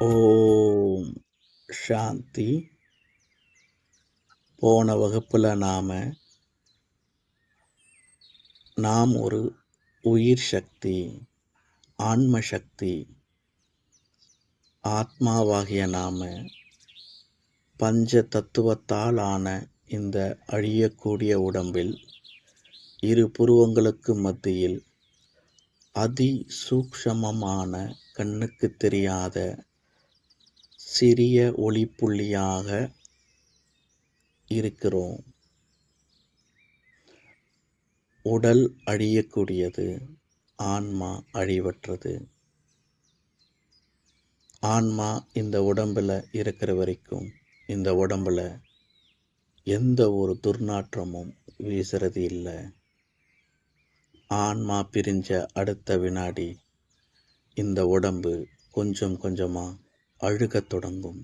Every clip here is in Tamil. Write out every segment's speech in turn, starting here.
ஓம் சாந்தி. போன வகுப்பில் நாம் ஒரு உயிர் சக்தி, ஆன்ம சக்தி, ஆத்மாவாகிய பஞ்ச தத்துவத்தால் ஆன இந்த அழியக்கூடிய உடம்பில் இரு புருவங்களுக்கு மத்தியில் அதி சூக்ஷமமான கண்ணுக்கு தெரியாத சிறிய ஒளிப்புள்ளியாக இருக்கிறோம். உடல் அழியக்கூடியது, ஆன்மா அழிவற்றது. ஆன்மா இந்த உடம்பில் இருக்கிற வரைக்கும் இந்த உடம்பில் எந்த ஒரு துர்நாற்றமும் வீசுறது இல்லை. ஆன்மா பிரிஞ்ச அடுத்த வினாடி இந்த உடம்பு கொஞ்சம் கொஞ்சமாக அழுகத் தொடங்கும்,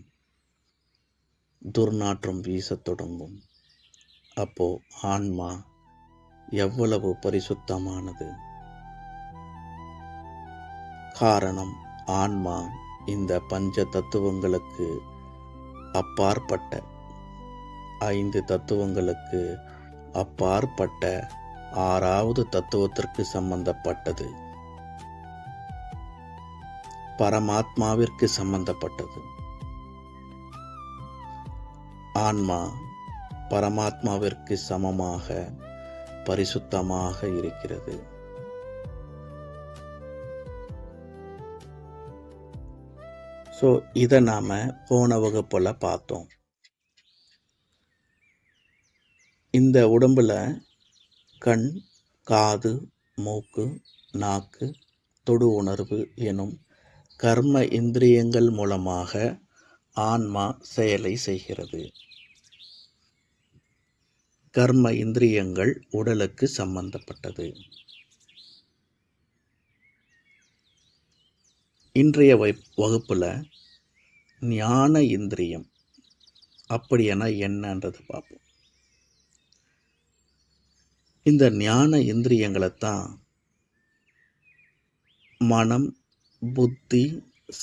துர்நாற்றம் வீசத் தொடங்கும். அப்போ ஆன்மா எவ்வளவு பரிசுத்தமானது! காரணம், ஆன்மா இந்த பஞ்ச தத்துவங்களுக்கு அப்பாற்பட்ட, 5 தத்துவங்களுக்கு அப்பாற்பட்ட 6வது தத்துவத்திற்கு சம்பந்தப்பட்டது, பரமாத்மாவிற்கு சம்பந்தப்பட்டது. ஆன்மா பரமாத்மாவிற்கு சமமாக பரிசுத்தமாக இருக்கிறது. ஸோ இதை நாம் போன வகுப்பில் பார்த்தோம். இந்த உடம்பில் கண், காது, மூக்கு, நாக்கு, தொடு உணர்வு எனும் கர்ம இந்திரியங்கள் மூலமாக ஆன்மா செயலை செய்கிறது. கர்ம இந்திரியங்கள் உடலுக்கு சம்பந்தப்பட்டது. இன்றைய வகுப்பில் ஞான இந்திரியம் அப்படின்னா என்னன்றது பார்ப்போம். இந்த ஞான இந்திரியங்களைத்தான் மனம், புத்தி,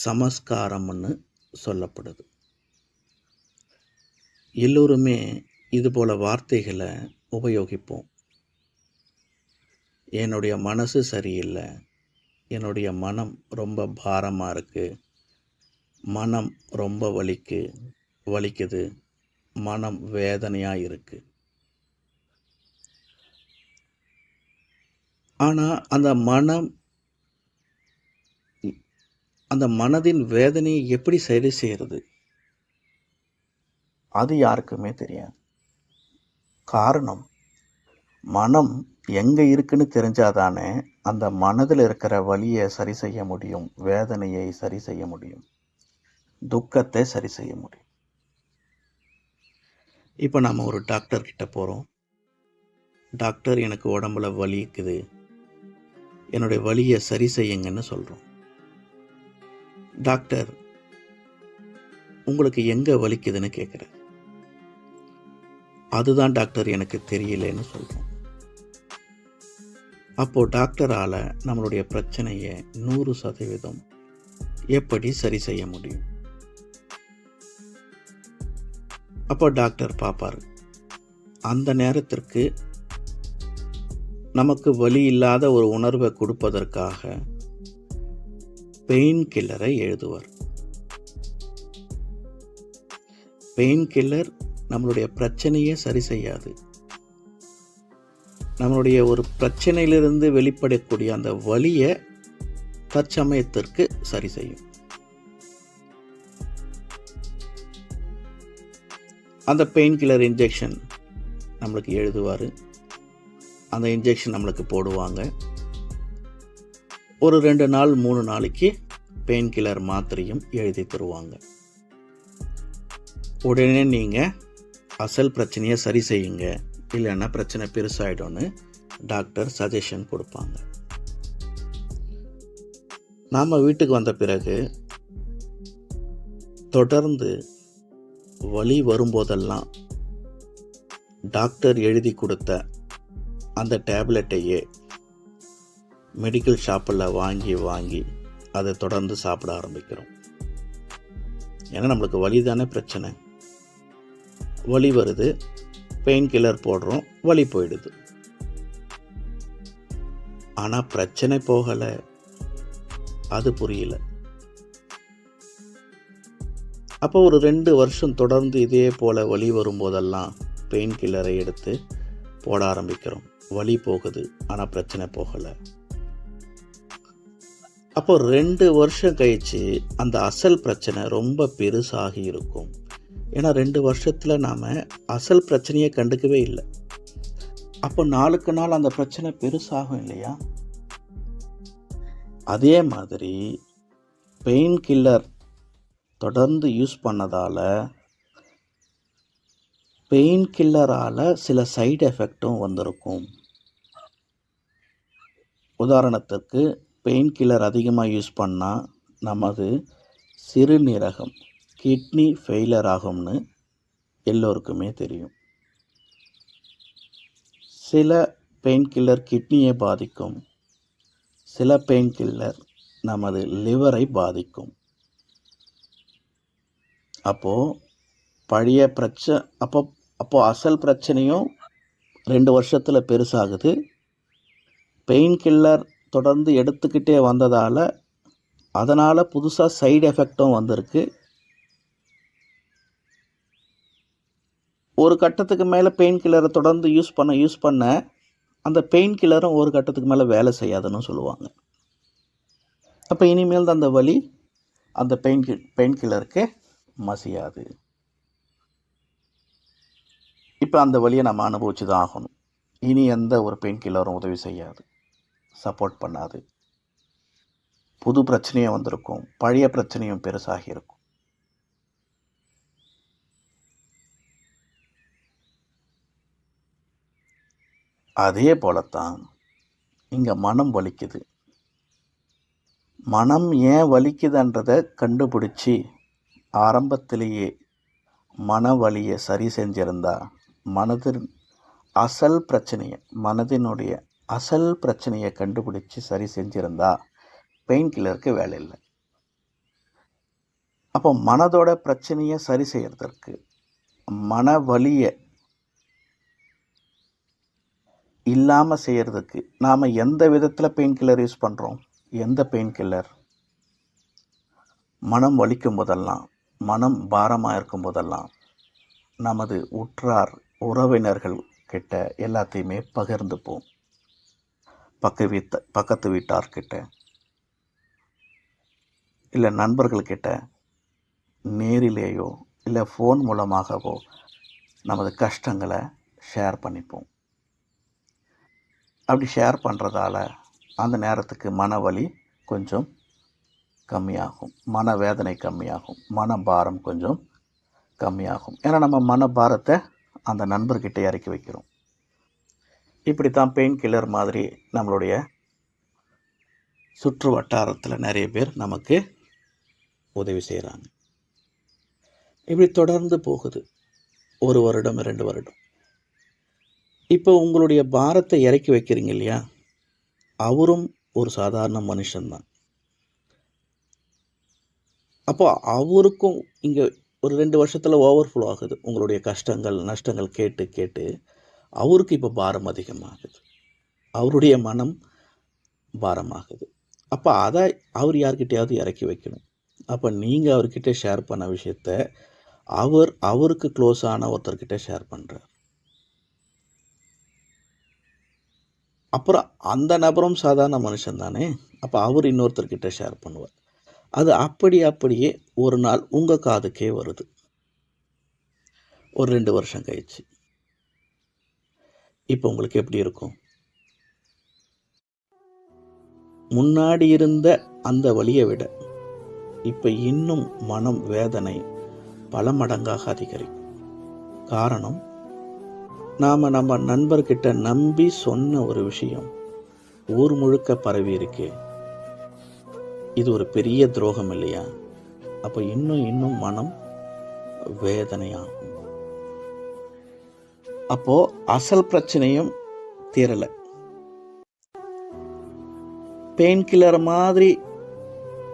சமஸ்காரம்னு சொல்லப்படுது. எல்லோருமே இது போல வார்த்தைகளை உபயோகிப்போம். என்னுடைய மனசு சரியில்லை, என்னுடைய மனம் ரொம்ப பாரமாக இருக்குது, மனம் ரொம்ப வலிக்குது, மனம் வேதனையாக இருக்குது. ஆனால் அந்த மனதின் வேதனையை எப்படி சரி செய்கிறது அது யாருக்குமே தெரியாது. காரணம், மனம் எங்கே இருக்குன்னு தெரிஞ்சாதானே அந்த மனதில் இருக்கிற வலியை சரி செய்ய முடியும், வேதனையை சரி செய்ய முடியும், துக்கத்தை சரி செய்ய முடியும். இப்போ நம்ம ஒரு டாக்டர் கிட்ட போகிறோம். டாக்டர், எனக்கு உடம்புல வலி இருக்குது, என்னுடைய வலியை சரி செய்யுங்கன்னு சொல்கிறோம். டாக்டர், உங்களுக்கு எங்கே வலிக்குதுன்னு கேட்குறார். அதுதான் டாக்டர் எனக்கு தெரியலன்னு சொல்கிறோம். அப்போது டாக்டரால் நம்மளுடைய பிரச்சனையை 100% எப்படி சரி செய்ய முடியும்? அப்போ டாக்டர் பார்ப்பார். அந்த நேரத்திற்கு நமக்கு வலி இல்லாத ஒரு உணர்வை கொடுப்பதற்காக பெயின் கில்லரை எழுதுவார். பெயின் கில்லர் நம்மளுடைய பிரச்சனையை சரி செய்யாது. நம்மளுடைய ஒரு பிரச்சனையிலிருந்து வெளிப்படக்கூடிய அந்த வலியை தற்சமயத்திற்கு சரி செய்யும். அந்த பெயின் கில்லர் இன்ஜெக்ஷன் நம்மளுக்கு எழுதுவார். அந்த இன்ஜெக்ஷன் நம்மளுக்கு போடுவாங்க. ஒரு 2 நாள் 3 நாளைக்கு பெயின் கில்லர் மாத்திரையும் எழுதி தருவாங்க. உடனே நீங்கள் அசல் பிரச்சனையை சரி செய்யுங்க, இல்லைன்னா பிரச்சனை பெருசாகிடும்னு டாக்டர் சஜஷன் கொடுப்பாங்க. நாம் வீட்டுக்கு வந்த பிறகு தொடர்ந்து வலி வரும்போதெல்லாம் டாக்டர் எழுதி கொடுத்த அந்த டேப்லெட்டையே மெடிக்கல் ஷாப்பில் வாங்கி அதை தொடர்ந்து சாப்பிட ஆரம்பிக்கிறோம். ஏன்னா நம்மளுக்கு வலி தானே பிரச்சனை. வலி வருது, பெயின் கில்லர் போடுறோம், வலி போயிடுது. ஆனால் பிரச்சனை போகலை, அது புரியல. அப்போ ஒரு 2 வருஷம் தொடர்ந்து இதே போல் வலி வரும்போதெல்லாம் பெயின் கில்லரை எடுத்து போட ஆரம்பிக்கிறோம். வலி போகுது, ஆனால் பிரச்சனை போகலை. அப்போ 2 வருஷம் கழித்து அந்த அசல் பிரச்சனை ரொம்ப பெருசாகி இருக்கும். ஏன்னா 2 வருஷத்தில் நாம் அசல் பிரச்சனையை கண்டுக்கவே இல்லை. அப்போ நாளுக்கு நாள் அந்த பிரச்சனை பெருசாகும் இல்லையா? அதே மாதிரி பெயின் கில்லர் தொடர்ந்து யூஸ் பண்ணதால் பெயின் கில்லரால் சில சைடு எஃபெக்டும் வந்திருக்கும். உதாரணத்துக்கு பெயின் கில்லர் அதிகமாக யூஸ் பண்ணால் நமது சிறுநீரகம் கிட்னி ஃபெயிலியர் ஆகும்னு எல்லோருக்குமே தெரியும். சில பெயின் கில்லர் கிட்னியை பாதிக்கும், சில பெயின் கில்லர் நமது லிவரை பாதிக்கும். அப்போது பழைய அப்போ அசல் பிரச்சனையும் 2 வருஷத்தில் பெருசாகுது. பெயின் கில்லர் தொடர்ந்து எடுத்துக்கிட்டே வந்ததால் அதனால் புதுசாக சைடு எஃபெக்டும் வந்திருக்கு. ஒரு கட்டத்துக்கு மேலே பெயின் கில்லரை தொடர்ந்து யூஸ் பண்ண அந்த பெயின் கில்லரும் ஒரு கட்டத்துக்கு மேலே வேலை செய்யாதுன்னு சொல்லுவாங்க. அப்போ இனிமேல் தான் அந்த வலி அந்த பெயின் கில்லருக்கு மசியாது. இப்போ அந்த வலியை நம்ம அனுபவிச்சு தான் ஆகணும். இனி எந்த ஒரு பெயின் கில்லரும் உதவி செய்யாது, சப்போர்ட் பண்ணாது. புது பிரச்சனையும் வந்திருக்கும், பழைய பிரச்சனையும் பெருசாகி இருக்கும். அதே போலத்தான் இங்கே மனம் வலிக்குது. மனம் ஏன் வலிக்குதுன்றதை கண்டுபிடிச்சி ஆரம்பத்திலேயே மன வலியை சரி செஞ்சிருந்தா மனதினுடைய அசல் பிரச்சனையை கண்டுபிடிச்சி சரி செஞ்சிருந்தா பெயின் கில்லருக்கு வேலை இல்லை. அப்போ மனதோட பிரச்சனையை சரி செய்யறதற்கு, மன வலியை இல்லாமல் செய்கிறதுக்கு நாம் எந்த விதத்தில் பெயின் கில்லர் யூஸ் பண்ணுறோம்? எந்த பெயின் கில்லர்? மனம் வலிக்கும் போதெல்லாம், மனம் பாரமாக இருக்கும் போதெல்லாம் நமது உற்றார் உறவினர்கள் கிட்ட எல்லாத்தையுமே பகிர்ந்துப்போம். பக்கத்து வீட்டார்கிட்ட, இல்லை நண்பர்கள்கிட்ட நேரிலேயோ இல்லை ஃபோன் மூலமாகவோ நமது கஷ்டங்களை ஷேர் பண்ணிப்போம். அப்படி ஷேர் பண்ணுறதால அந்த நேரத்துக்கு மனவலி கொஞ்சம் கம்மியாகும், மனவேதனை கம்மியாகும், மனபாரம் கொஞ்சம் கம்மியாகும். ஏன்னா நம்ம மனபாரத்தை அந்த நண்பர்கிட்ட இறக்கி வைக்கிறோம். இப்படி தான் பெயின் கில்லர் மாதிரி நம்மளுடைய சுற்று வட்டாரத்தில் நிறைய பேர் நமக்கு உதவி செய்கிறாங்க. இப்படி தொடர்ந்து போகுது 1 வருடம் 2 வருடம். இப்போ உங்களுடைய பாரத்தை இறக்கி வைக்கிறீங்க இல்லையா, அவரும் ஒரு சாதாரண மனுஷன்தான். அப்போ அவருக்கும் இங்கே ஒரு 2 வருஷத்தில் ஓவர்ஃப்ளோ ஆகுது. உங்களுடைய கஷ்டங்கள் நஷ்டங்கள் கேட்டு கேட்டு அவருக்கு இப்போ பாரம் அதிகமாகுது, அவருடைய மனம் பாரமாகுது. அப்போ அதை அவர் யார்கிட்டையாவது இறக்கி வைக்கணும். அப்போ நீங்கள் அவர்கிட்ட ஷேர் பண்ண விஷயத்த அவருக்கு க்ளோஸ் ஆன ஒருத்தர்கிட்ட ஷேர் பண்ணுறார். அப்புறம் அந்த நபரும் சாதாரண மனுஷன் தானே, அப்போ அவர் இன்னொருத்தர்கிட்ட ஷேர் பண்ணுவார். அது அப்படியே ஒரு நாள் உங்கள் காதுக்கே வருது, ஒரு 2 வருஷம் கழிச்சு. இப்போ உங்களுக்கு எப்படி இருக்கும்? முன்னாடி இருந்த அந்த வலியை விட இப்போ இன்னும் மனம் வேதனை பல மடங்காக அதிகரிக்கும். காரணம், நாம் நம்ம நண்பர்கிட்ட நம்பி சொன்ன ஒரு விஷயம் ஊர் முழுக்க பரவி இருக்கே, இது ஒரு பெரிய துரோகம் இல்லையா? அப்போ இன்னும் மனம் வேதனையாகும். அப்போ அசல் பிரச்சனையும் தீரலை. பெயின் கில்லர் மாதிரி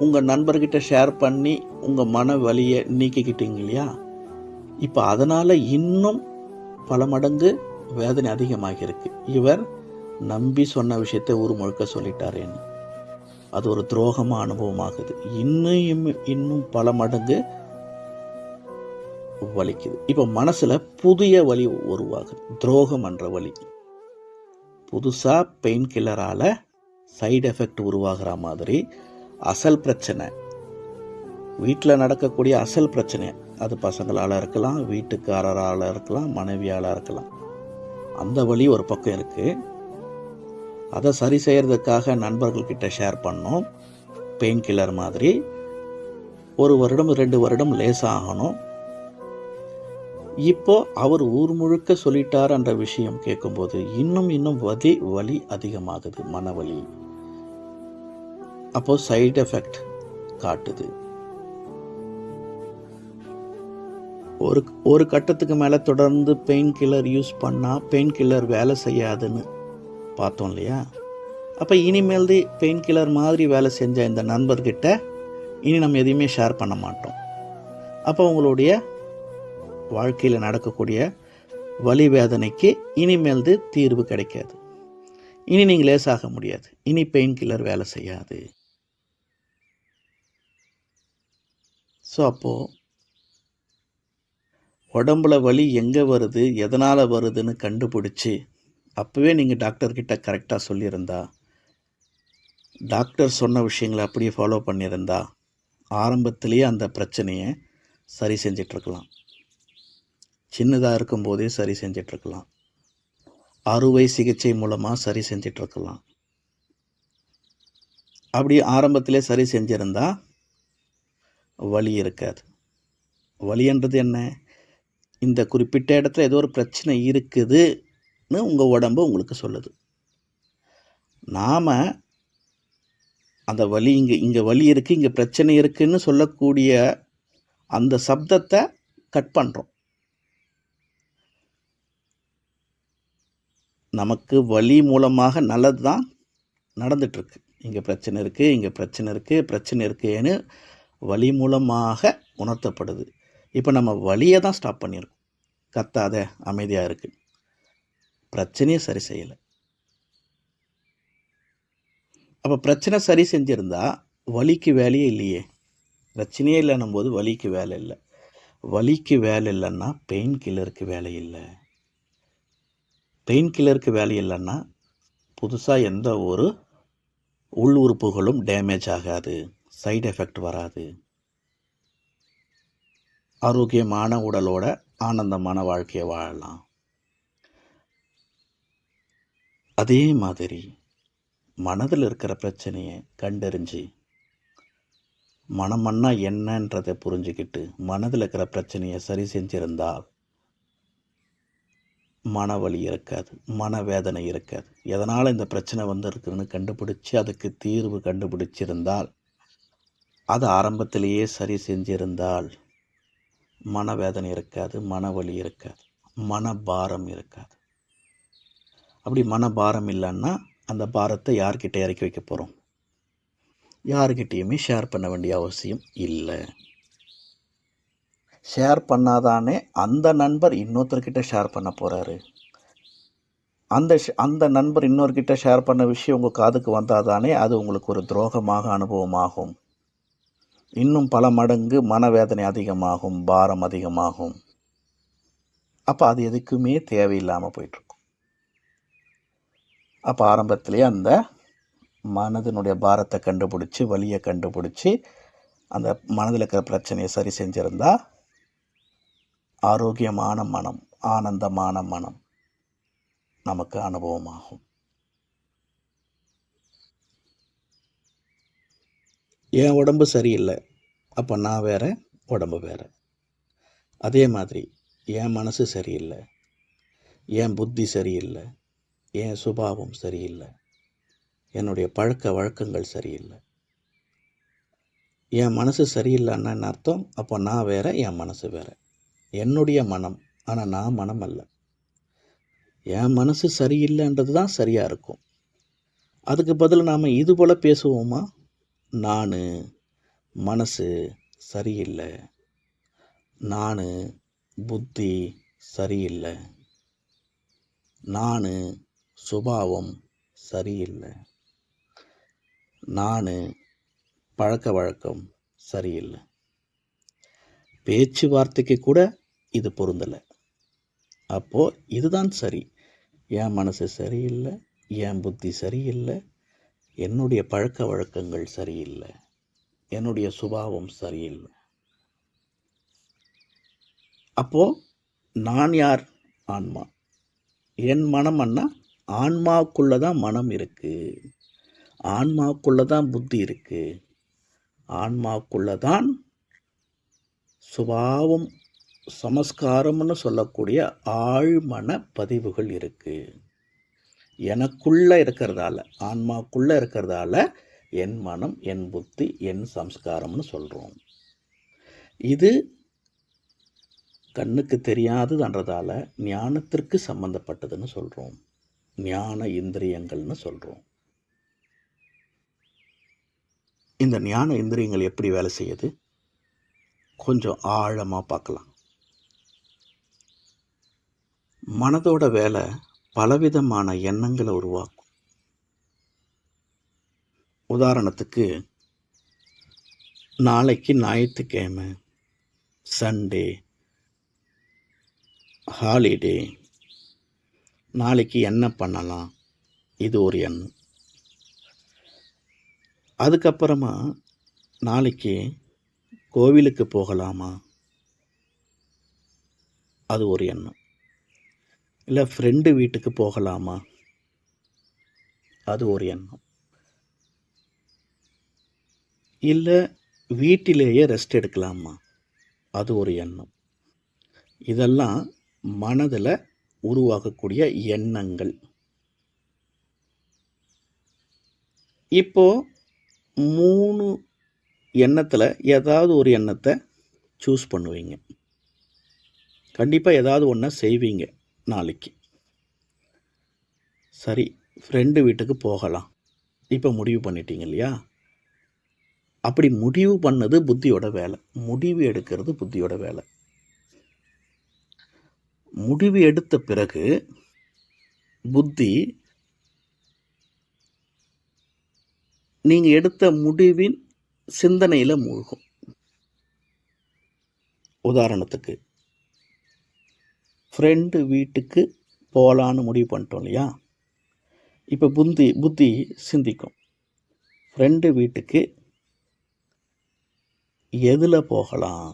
உங்கள் நண்பர்கிட்ட ஷேர் பண்ணி உங்கள் மன வலியை நீக்கிக்கிட்டீங்க இல்லையா? இப்போ அதனால் இன்னும் பல மடங்கு வேதனை அதிகமாகி இருக்கு. இவர் நம்பி சொன்ன விஷயத்தை ஊர் முழுக்க சொல்லிட்டாரேன்னு அது ஒரு துரோகமாக அனுபவமாகுது. இன்னும் பல மடங்கு வலிக்குது. இப்போ மனசில் புதிய வலி உருவாகுது. துரோகம் என்ற வலி புதுசாக பெயின் கில்லரால் சைடு எஃபெக்ட் உருவாகிற மாதிரி அசல் பிரச்சனை, வீட்டில் நடக்கக்கூடிய அசல் பிரச்சனை, அது பசங்களால் இருக்கலாம், வீட்டுக்காரரால் இருக்கலாம், மனைவியால் இருக்கலாம். அந்த வலி ஒரு பக்கம் இருக்குது. அதை சரி செய்கிறதுக்காக நண்பர்கள்கிட்ட ஷேர் பண்ணோம். பெயின் கில்லர் மாதிரி 1 வருடம் 2 வருடம் லேசாகணும். இப்போ அவர் ஊர் முழுக்க சொல்லிட்டார்ன்ற விஷயம் கேட்கும்போது இன்னும் வலி அதிகமாகுது, மனவலி. அப்போ சைடு எஃபெக்ட் காட்டுது. ஒரு கட்டத்துக்கு மேலே தொடர்ந்து பெயின் கில்லர் யூஸ் பண்ணால் பெயின் கில்லர் வேலை செய்யாதுன்னு பார்த்தோம் இல்லையா? அப்போ இனிமேல் பெயின் கில்லர் மாதிரி வேலை செஞ்ச இந்த நண்பர்கிட்ட இனி நம்ம எதையுமே ஷேர் பண்ண மாட்டோம். அப்போ உங்களுடைய வாழ்க்கையில் நடக்கக்கூடிய வலி வேதனைக்கு இனிமேல் தீர்வு கிடைக்காது. இனி நீங்கள் லேசாக முடியாது. இனி பெயின் கில்லர் வேலை செய்யாது. ஸோ அப்போது உடம்புல வலி எங்கே வருது, எதனால் வருதுன்னு கண்டுபிடிச்சி அப்போவே நீங்கள் டாக்டர்கிட்ட கரெக்டாக சொல்லியிருந்தா, டாக்டர் சொன்ன விஷயங்களை அப்படியே ஃபாலோ பண்ணியிருந்தா ஆரம்பத்திலேயே அந்த பிரச்சனையை சரி செஞ்சிட்ருக்கலாம். சின்னதாக இருக்கும்போதே சரி செஞ்சிட்ருக்கலாம். அறுவை சிகிச்சை மூலமாக சரி செஞ்சிட்ருக்கலாம். அப்படி ஆரம்பத்திலே சரி செஞ்சிருந்தா வலி இருக்காது. வலின்றது என்ன? இந்த குறிப்பிட்ட இடத்துல ஏதோ ஒரு பிரச்சனை இருக்குதுன்னு உங்கள் உடம்பு உங்களுக்கு சொல்லுது. நாம் அந்த வலி இங்கே வலி இருக்குது, இங்கே பிரச்சனை இருக்குதுன்னு சொல்லக்கூடிய அந்த சப்தத்தை கட் பண்ணுறோம். நமக்கு வலி மூலமாக நல்லது தான் நடந்துகிட்ருக்கு. இங்கே பிரச்சனை இருக்குது, இங்கே பிரச்சனை இருக்குன்னு வலி மூலமாக உணர்த்தப்படுது. இப்போ நம்ம வலியை தான் ஸ்டாப் பண்ணியிருக்கோம். கத்தாத, அமைதியாக இருக்குது, பிரச்சனையை சரி செய்யலை. அப்போ பிரச்சனை சரி செஞ்சுருந்தா வலிக்கு வேலையே இல்லையே. பிரச்சனையே இல்லைன்னும் போது வலிக்கு வேலை இல்லை. வலிக்கு வேலை இல்லைன்னா பெயின் கில்லருக்கு வேலை இல்லை. பெயின் கில்லருக்கு வேலை இல்லைன்னா புதுசாக எந்த ஒரு உள் உறுப்புகளும் டேமேஜ் ஆகாது, சைடு எஃபெக்ட் வராது. ஆரோக்கியமான உடலோட ஆனந்தமான வாழ்க்கையை வாழலாம். அதே மாதிரி மனதில் இருக்கிற பிரச்சனையை கண்டறிஞ்சு மனமன்னா என்னன்றதை புரிஞ்சுக்கிட்டு மனதில் இருக்கிற பிரச்சனையை சரி செஞ்சிருந்தால் மனவலி இருக்காது, மனவேதனை இருக்காது. எதனால் இந்த பிரச்சனை இருக்குதுன்னு கண்டுபிடிச்சி அதுக்கு தீர்வு கண்டுபிடிச்சிருந்தால், அது ஆரம்பத்திலேயே சரி செஞ்சிருந்தால் மனவேதனை இருக்காது, மனவலி இருக்காது, மனபாரம் இருக்காது. அப்படி மனபாரம் இல்லைன்னா அந்த பாரத்தை யார்கிட்ட இறக்கி வைக்க போகிறோம்? யார்கிட்டையுமே ஷேர் பண்ண வேண்டிய அவசியம் இல்லை. ஷேர் பண்ணாதானே அந்த நண்பர் இன்னொருத்தர்கிட்ட ஷேர் பண்ண போகிறாரு. அந்த நண்பர் இன்னொருக்கிட்ட ஷேர் பண்ண விஷயம் உங்கள் காதுக்கு வந்தாதானே அது உங்களுக்கு ஒரு துரோகமாக அனுபவமாகும். இன்னும் பல மடங்கு மனவேதனை அதிகமாகும், பாரம் அதிகமாகும். அப்போ அது எதுக்குமே தேவையில்லாமல் போயிட்டுருக்கும். அப்போ ஆரம்பத்திலேயே அந்த மனதினுடைய பாரத்தை கண்டுபிடிச்சி, வலியை கண்டுபிடிச்சி, அந்த மனதில் இருக்கிற பிரச்சனையை சரி செஞ்சுருந்தா ஆரோக்கியமான மனம், ஆனந்தமான மனம் நமக்கு அனுபவமாகும். என் உடம்பு சரியில்லை, அப்போ நான் வேற, உடம்பு வேற. அதே மாதிரி என் மனசு சரியில்லை, என் புத்தி சரியில்லை, என் சுபாவம் சரியில்லை, என்னுடைய பழக்க வழக்கங்கள் சரியில்லை. என் மனசு சரியில்லைன்னா என்ன அர்த்தம்? அப்போ நான் வேற, என் மனசு வேற. என்னுடைய மனம், ஆனால் நான் மனம் அல்ல. என் மனசு சரியில்லைன்றது தான் சரியாக இருக்கும். அதுக்கு பதில் நாம் இது போல் பேசுவோமா? நான், மனசு சரியில்லை, நான் புத்தி சரியில்லை, நான் சுபாவம் சரியில்லை, நான் பழக்க வழக்கம் சரியில்லை. பேச்சுவார்த்தைக்கு கூட இது பொருந்தலை. அப்போது இதுதான் சரி. என் மனசு சரியில்லை, என் புத்தி சரியில்லை, என்னுடைய பழக்க வழக்கங்கள் சரியில்லை, என்னுடைய சுபாவம் சரியில்லை. அப்போது நான் யார்? ஆன்மா. என் மனம் அண்ணா ஆன்மாவுக்குள்ளே தான் மனம் இருக்குது, ஆன்மாவுக்குள்ளே தான் புத்தி இருக்குது, ஆன்மாவுக்குள்ளே தான் சுபாவம் சமஸ்காரம்னு சொல்லக்கூடிய ஆழ்மன பதிவுகள் இருக்குது. எனக்குள்ளே இருக்கிறதால, ஆன்மாக்குள்ளே இருக்கிறதால என் மனம், என் புத்தி, என் சம்ஸ்காரம்னு சொல்கிறோம். இது கண்ணுக்கு தெரியாததுன்றதால ஞானத்திற்கு சம்பந்தப்பட்டதுன்னு சொல்கிறோம், ஞான இந்திரியங்கள்னு சொல்கிறோம். இந்த ஞான இந்திரியங்கள் எப்படி வேலை செய்யுது கொஞ்சம் ஆழமாக பார்க்கலாம். மனதோட வேலை பலவிதமான எண்ணங்களை உருவாக்கும். உதாரணத்துக்கு, நாளைக்கு ஞாயிற்றுக்கிழமை, சண்டே, ஹாலிடே, நாளைக்கு என்ன பண்ணலாம், இது ஒரு எண்ணம். அதுக்கப்புறமா நாளைக்கு கோவிலுக்கு போகலாமா, அது ஒரு எண்ணம். இல்லை ஃப்ரெண்டு வீட்டுக்கு போகலாமா, அது ஒரு எண்ணம். இல்லை வீட்டிலேயே ரெஸ்ட் எடுக்கலாமா, அது ஒரு எண்ணம். இதெல்லாம் மனதில் உருவாக்கக்கூடிய எண்ணங்கள். இப்போது 3 எண்ணத்தில் ஏதாவது ஒரு எண்ணத்தை சூஸ் பண்ணுவீங்க. கண்டிப்பாக ஏதாவது ஒன்றை செய்வீங்க நாளைக்கு. சரி, ஃப்ரெண்டு வீட்டுக்கு போகலாம் இப்போ முடிவு பண்ணிட்டீங்க இல்லையா? அப்படி முடிவு பண்ணது புத்தியோட வேலை. முடிவு எடுக்கிறது புத்தியோட வேலை. முடிவு எடுத்த பிறகு புத்தி நீங்கள் எடுத்த முடிவின் சிந்தனையில் மூழ்கும். உதாரணத்துக்கு, ஃப்ரெண்டு வீட்டுக்கு போகலான்னு முடிவு பண்ணிட்டோம் இல்லையா? இப்போ புத்தி சிந்திக்கும், ஃப்ரெண்டு வீட்டுக்கு எதில் போகலாம்,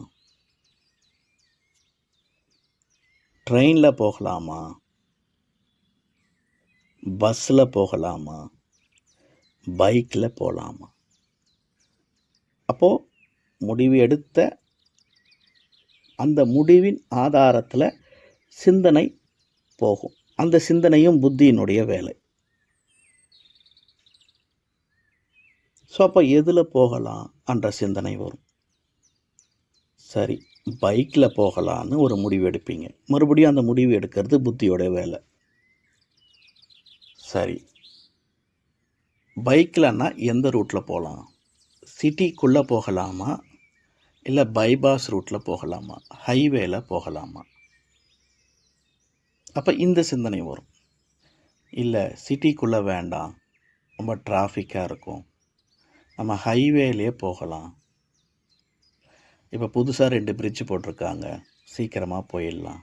ட்ரெயினில் போகலாமா, பஸ்ஸில் போகலாமா, பைக்கில் போகலாமா? அப்போது முடிவு எடுத்த அந்த முடிவின் ஆதாரத்தில் சிந்தனை போகும். அந்த சிந்தனையும் புத்தியினுடைய வேலை. ஸோ அப்போ எதில் போகலாம் என்ற சிந்தனை வரும். சரி, பைக்கில் போகலான்னு ஒரு முடிவு எடுப்பீங்க. மறுபடியும் அந்த முடிவு எடுக்கிறது புத்தியோட வேலை. சரி, பைக்கில்னா எந்த ரூட்டில் போகலாம், சிட்டிக்குள்ளே போகலாமா, இல்லை பைபாஸ் ரூட்டில் போகலாமா, ஹைவேல போகலாமா? அப்போ இந்த சிந்தனை வரும். இல்லை சிட்டிக்குள்ளே வேண்டாம், ரொம்ப டிராஃபிக்காக இருக்கும், நம்ம ஹைவேலே போகலாம், இப்போ புதுசாக 2 பிரிட்ஜ் போட்டிருக்காங்க, சீக்கிரமாக போயிடலாம்.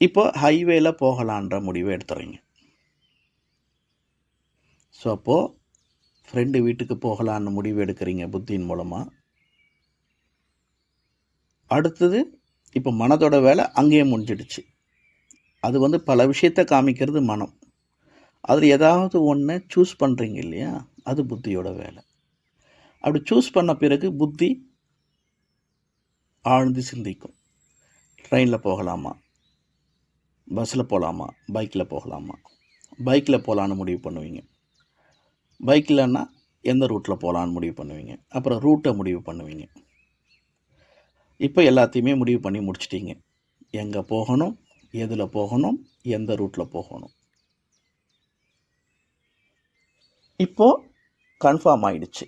இப்போ ஹைவேல போகலான்ற முடிவை எடுத்துறீங்க. ஸோ அப்போது ஃப்ரெண்டு வீட்டுக்கு போகலான்னு முடிவு எடுக்கிறீங்க புத்தியின் மூலமாக. அடுத்தது இப்போ மனதோட வேலை அங்கேயே முடிஞ்சிடுச்சு. அது பல விஷயத்தை காமிக்கிறது மனம். அதில் ஏதாவது ஒன்றை சூஸ் பண்ணுறீங்க இல்லையா, அது புத்தியோட வேலை. அப்படி சூஸ் பண்ண பிறகு புத்தி ஆழ்ந்து சிந்திக்கும். ட்ரெயினில் போகலாமா, பஸ்ஸில் போகலாமா, பைக்கில் போகலாமா? பைக்கில் போகலான்னு முடிவு பண்ணுவீங்க. பைக்கில்னா எந்த ரூட்டில் போகலான்னு முடிவு பண்ணுவீங்க. அப்புறம் ரூட்டை முடிவு பண்ணுவீங்க. இப்போ எல்லாத்தையுமே முடிவு பண்ணி முடிச்சிட்டிங்க. எங்கே போகணும், எதில் போகணும், எந்த ரூட்டில் போகணும். இப்போது கன்ஃபார்ம் ஆயிடுச்சு.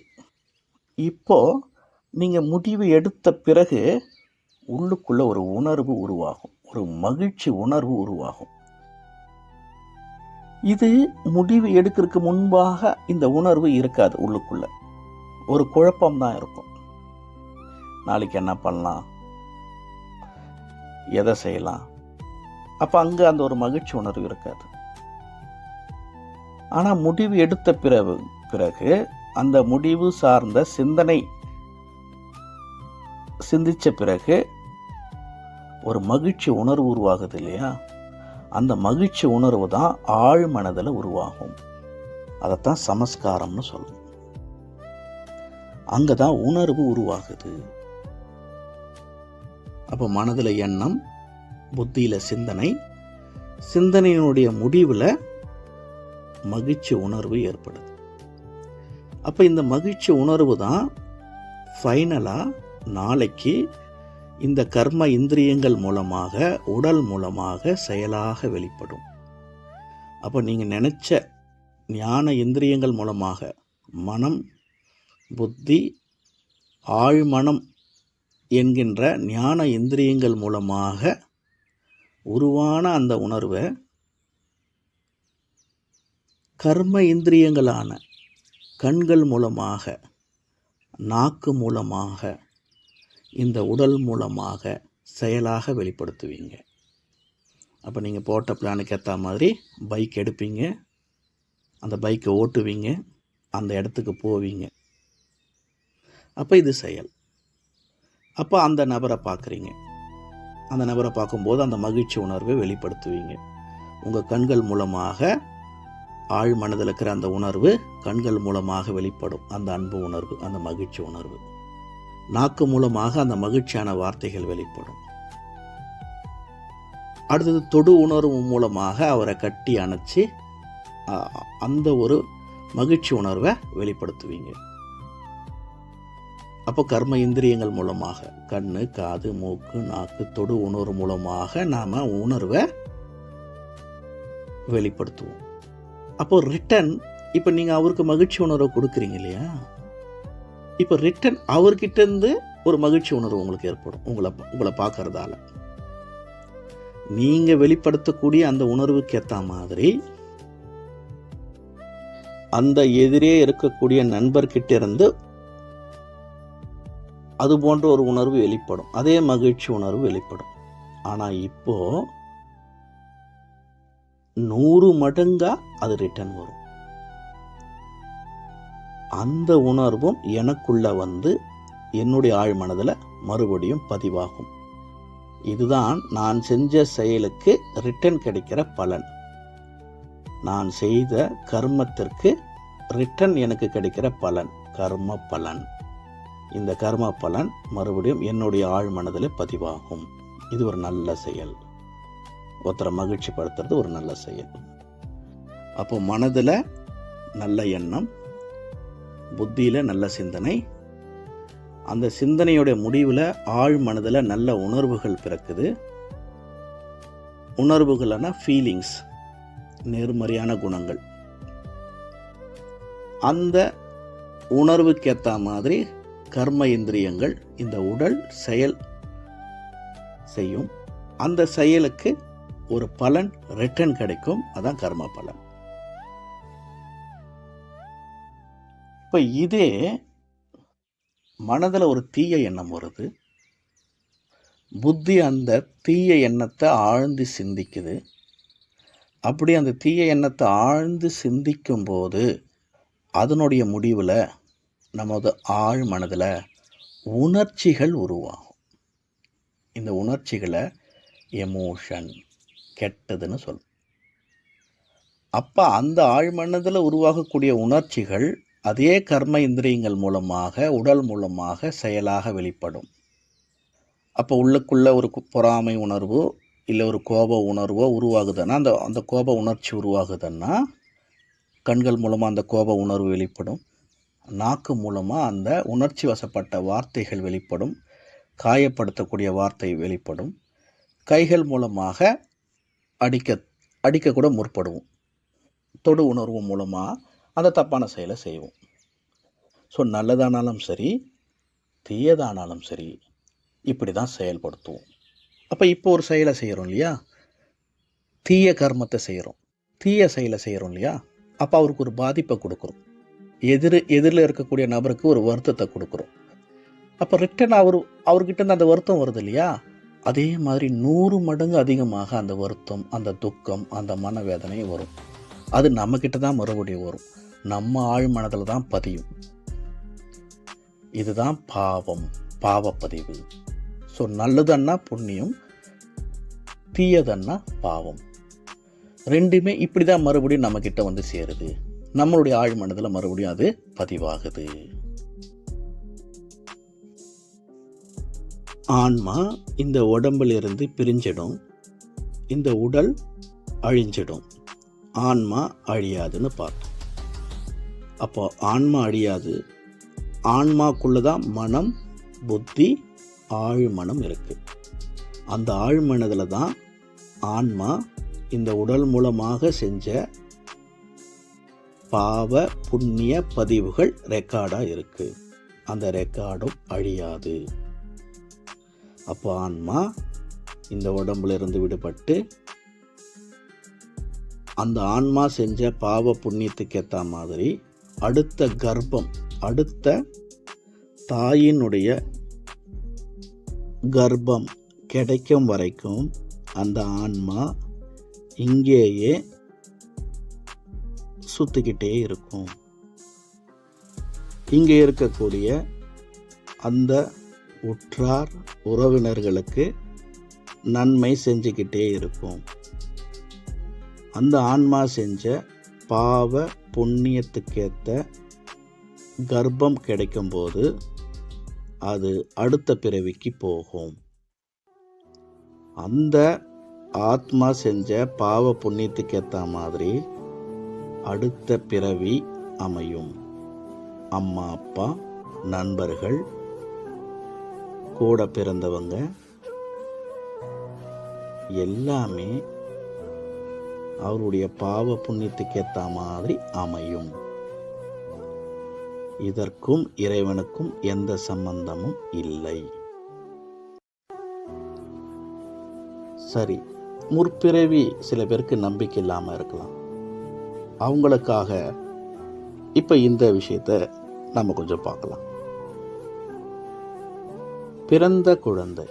இப்போது நீங்கள் முடிவு எடுத்த பிறகு உள்ளுக்குள்ளே ஒரு உணர்வு உருவாகும், ஒரு மகிழ்ச்சி உணர்வு உருவாகும். இது முடிவு எடுக்கிறதுக்கு முன்பாக இந்த உணர்வு இருக்காது. உள்ளுக்குள்ளே ஒரு குழப்பம்தான் இருக்கும். நாளைக்கு என்ன பண்ணலாம், எதை செய்யலாம், அப்போ அங்கே அந்த ஒரு மகிழ்ச்சி உணர்வு இருக்காது. ஆனால் முடிவு எடுத்த பிறகு அந்த முடிவு சார்ந்த சிந்தனை சிந்தித்த பிறகு ஒரு மகிழ்ச்சி உணர்வு உருவாகுது இல்லையா? அந்த மகிழ்ச்சி உணர்வு தான் ஆழ் மனதில் உருவாகும். அதைத்தான் சமஸ்காரம்னு சொல்லுவோம். அங்கே தான் உணர்வு உருவாகுது. அப்போ மனதில் எண்ணம், புத்தியில் சிந்தனை, சிந்தனையினுடைய முடிவில் மகிழ்ச்சி உணர்வு ஏற்படுது. அப்போ இந்த மகிழ்ச்சி உணர்வு தான் ஃபைனலாக நாளைக்கு இந்த கர்ம இந்திரியங்கள் மூலமாக, உடல் மூலமாக செயலாக வெளிப்படும். அப்போ நீங்கள் நினச்ச ஞான இந்திரியங்கள் மூலமாக, மனம், புத்தி, ஆழ்மனம் என்கின்ற ஞான இந்திரியங்கள் மூலமாக உருவான அந்த உணர்வை கர்ம இந்திரியங்களான கண்கள் மூலமாக, நாக்கு மூலமாக, இந்த உடல் மூலமாக செயலாக வெளிப்படுத்துவீங்க. அப்போ நீங்கள் போட்ட பிளானுக்கு ஏற்ற மாதிரி பைக் எடுப்பீங்க, அந்த பைக்கை ஓட்டுவீங்க, அந்த இடத்துக்கு போவீங்க. அப்போ இது செயல். அப்போ அந்த நபரை பார்க்குறீங்க, அந்த நபரை பார்க்கும்போது அந்த மகிழ்ச்சி உணர்வை வெளிப்படுத்துவீங்க. உங்கள் கண்கள் மூலமாக ஆழ் மனதில் இருக்கிற அந்த உணர்வு கண்கள் மூலமாக வெளிப்படும், அந்த அன்பு உணர்வு, அந்த மகிழ்ச்சி உணர்வு. நாக்கு மூலமாக அந்த மகிழ்ச்சியான வார்த்தைகள் வெளிப்படும். அடுத்தது தொடு உணர்வு மூலமாக அவரை கட்டி அணைச்சி அந்த ஒரு மகிழ்ச்சி உணர்வை வெளிப்படுத்துவீங்க. அப்போ கர்ம இந்திரியங்கள் மூலமாக கண்ணு, காது, மூக்கு, நாக்கு, தொடு உணர்வு மூலமாக நாம் உணர்வை வெளிப்படுத்துவோம். அப்போ ரிட்டன் இப்போ நீங்கள் அவருக்கு மகிழ்ச்சி உணர்வை கொடுக்குறீங்க இல்லையா? இப்போ ரிட்டன் அவர்கிட்டேருந்து ஒரு மகிழ்ச்சி உணர்வு உங்களுக்கு ஏற்படும். உங்களை பார்க்கறதால நீங்கள் வெளிப்படுத்தக்கூடிய அந்த உணர்வுக்கு ஏற்ற மாதிரி அந்த எதிரே இருக்கக்கூடிய நண்பர்கிட்ட இருந்து அது போன்ற ஒரு உணர்வு வெளிப்படும், அதே மகிழ்ச்சி உணர்வு வெளிப்படும். ஆனால் இப்போ 100 மடங்கா அது ரிட்டர்ன் வரும். அந்த உணர்வும் எனக்குள்ள வந்து என்னுடைய ஆழ் மனதில் மறுபடியும் பதிவாகும். இதுதான் நான் செஞ்ச செயலுக்கு ரிட்டர்ன் கிடைக்கிற பலன். நான் செய்த கர்மத்திற்கு ரிட்டர்ன் எனக்கு கிடைக்கிற பலன் கர்ம பலன். இந்த கர்ம பலன் மறுபடியும் என்னுடைய ஆழ் மனதில் பதிவாகும். இது ஒரு நல்ல செயல். ஒருத்தரை மகிழ்ச்சி படுத்துறது ஒரு நல்ல செயல். அப்போ மனதில் நல்ல எண்ணம், புத்தியில் நல்ல சிந்தனை, அந்த சிந்தனையுடைய முடிவில் ஆழ் மனதில் நல்ல உணர்வுகள் பிறக்குது. உணர்வுகளான ஃபீலிங்ஸ், நேர்மறையான குணங்கள். அந்த உணர்வுக்கேற்ற மாதிரி கர்ம இந்திரியங்கள் இந்த உடல் செயல் செய்யும். அந்த செயலுக்கு ஒரு பலன் ரிட்டர்ன் கிடைக்கும். அதான் கர்ம பலன். இப்போ இதே மனதில் ஒரு தீய எண்ணம் வருது, புத்தி அந்த தீய எண்ணத்தை ஆழ்ந்து சிந்திக்குது. அப்படி அந்த தீய எண்ணத்தை ஆழ்ந்து சிந்திக்கும் போது அதனுடைய முடிவில் நமது ஆழ் மனதில் உணர்ச்சிகள் உருவாகும். இந்த உணர்ச்சிகளை எமோஷன், கெட்டதுன்னு சொல்லும். அப்போ அந்த ஆழ் மனதில் உருவாகக்கூடிய உணர்ச்சிகள் அதே கர்ம இந்திரியங்கள் மூலமாக, உடல் மூலமாக செயலாக வெளிப்படும். அப்போ உள்ளுக்குள்ள ஒரு பொறாமை உணர்வோ இல்லை ஒரு கோப உணர்வோ உருவாகுதுன்னா, அந்த கோப உணர்ச்சி உருவாகுதுன்னா கண்கள் மூலமாக அந்த கோப உணர்வு வெளிப்படும். நாக்கு மூலமாக அந்த உணர்ச்சி வசப்பட்ட வார்த்தைகள் வெளிப்படும், காயப்படுத்தக்கூடிய வார்த்தை வெளிப்படும். கைகள் மூலமாக அடிக்க கூட முற்படுவோம். தொடு உணர்வு மூலமாக அந்த தப்பான செயலை செய்வோம். ஸோ நல்லதானாலும் சரி, தீயதானாலும் சரி, இப்படி தான் செயல்படுத்துவோம். அப்போ இப்போ ஒரு செயலை செய்கிறோம் இல்லையா, தீய கர்மத்தை செய்கிறோம், தீய செயலை செய்கிறோம் இல்லையா, அப்போ அவருக்கு ஒரு பாதிப்பை கொடுக்குறோம். எதிரில் இருக்கக்கூடிய நபருக்கு ஒரு வருத்தத்தை கொடுக்குறோம். அப்போ ரிட்டன் அவர்கிட்ட அந்த வருத்தம் வருது இல்லையா, அதே மாதிரி 100 மடங்கு அதிகமாக அந்த வருத்தம், அந்த துக்கம், அந்த மனவேதனை வரும். அது நம்மக்கிட்ட தான் மறுபடியும் வரும், நம்ம ஆழ் மனதில் தான் பதியும். இதுதான் பாவப்பதிவு. ஸோ நல்லதன்னா புண்ணியம், தீயதன்னா பாவம். ரெண்டுமே இப்படி தான் மறுபடியும் நம்மக்கிட்ட வந்து சேருது, நம்மளுடைய ஆழ் மனதில் மறுபடியும் அது பதிவாகுது. ஆன்மா இந்த உடம்பிலிருந்து பிரிஞ்சிடும், இந்த உடல் அழிஞ்சிடும், ஆன்மா அழியாதுன்னு பார்த்தோம். அப்போ ஆன்மா அழியாது, ஆன்மாக்குள்ளே தான் மனம், புத்தி, ஆழ்மனம் இருக்கு. அந்த ஆழ்மனதில் தான் ஆன்மா இந்த உடல் மூலமாக செஞ்ச பாவ புண்ணிய பதிவுகள் ரெக்கார்டாக இருக்கு. அந்த ரெக்கார்டும் அழியாது. அப்போ ஆன்மா இந்த உடம்புல இருந்து விடுபட்டு அந்த ஆன்மா செஞ்ச பாவ புண்ணியத்துக்கு ஏற்ற மாதிரி அடுத்த கர்ப்பம், அடுத்த தாயினுடைய கர்ப்பம் கிடைக்கும் வரைக்கும் அந்த ஆன்மா இங்கேயே சுத்திக்கிட்டே இருக்கும். இங்கே இருக்கக்கூடிய அந்த உற்றார் உறவினர்களுக்கு நன்மை செஞ்சுக்கிட்டே இருக்கும். அந்த ஆன்மா செஞ்ச பாவ புண்ணியத்துக்கேற்ற கர்ப்பம் கிடைக்கும்போது அது அடுத்த பிறவிக்கு போகும். அந்த ஆத்மா செஞ்ச பாவ புண்ணியத்துக்கேற்ற மாதிரி அடுத்த பிறவி அமையும். அம்மா, அப்பா, நண்பர்கள், கூட பிறந்தவங்க எல்லாமே அவருடைய பாவ புண்ணியத்துக்கேற்ற மாதிரி அமையும். இதற்கும் இறைவனுக்கும் எந்த சம்பந்தமும் இல்லை. சரி, முற்பிறவி சில பேருக்கு நம்பிக்கை இல்லாமல் இருக்கலாம். அவங்களுக்காக இப்போ இந்த விஷயத்தை நம்ம கொஞ்சம் பார்க்கலாம். பிறந்த குழந்தை,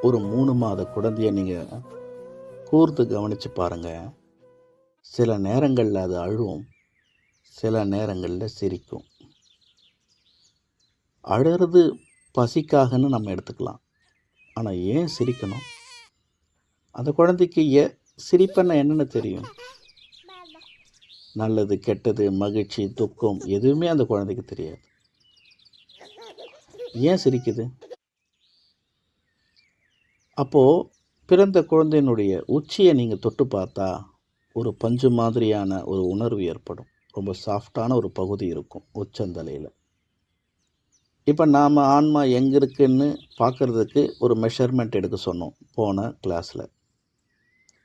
ஒரு 3 மாத குழந்தைய நீங்கள் கூர்ந்து கவனித்து பாருங்கள். சில நேரங்களில் அது அழுவும், சில நேரங்களில் சிரிக்கும். அழுறது பசிக்காகன்னு நம்ம எடுத்துக்கலாம். ஆனால் ஏன் சிரிக்கணும்? அந்த குழந்தைக்கு சிரிப்புன்னா என்னென்னு தெரியும். நல்லது, கெட்டது, மகிழ்ச்சி, துக்கம் எதுவுமே அந்த குழந்தைக்கு தெரியாது. ஏன் சிரிக்குது? அப்போது பிறந்த குழந்தையினுடைய உச்சியை நீங்கள் தொட்டு பார்த்தா ஒரு பஞ்சு மாதிரியான ஒரு உணர்வு ஏற்படும். ரொம்ப சாஃப்டான ஒரு பகுதி இருக்கும் உச்சந்தலையில். இப்போ நாம் ஆன்மா எங்கே இருக்குன்னு பார்க்குறதுக்கு ஒரு மெஷர்மெண்ட் எடுக்க சொன்னோம் போன கிளாஸில்.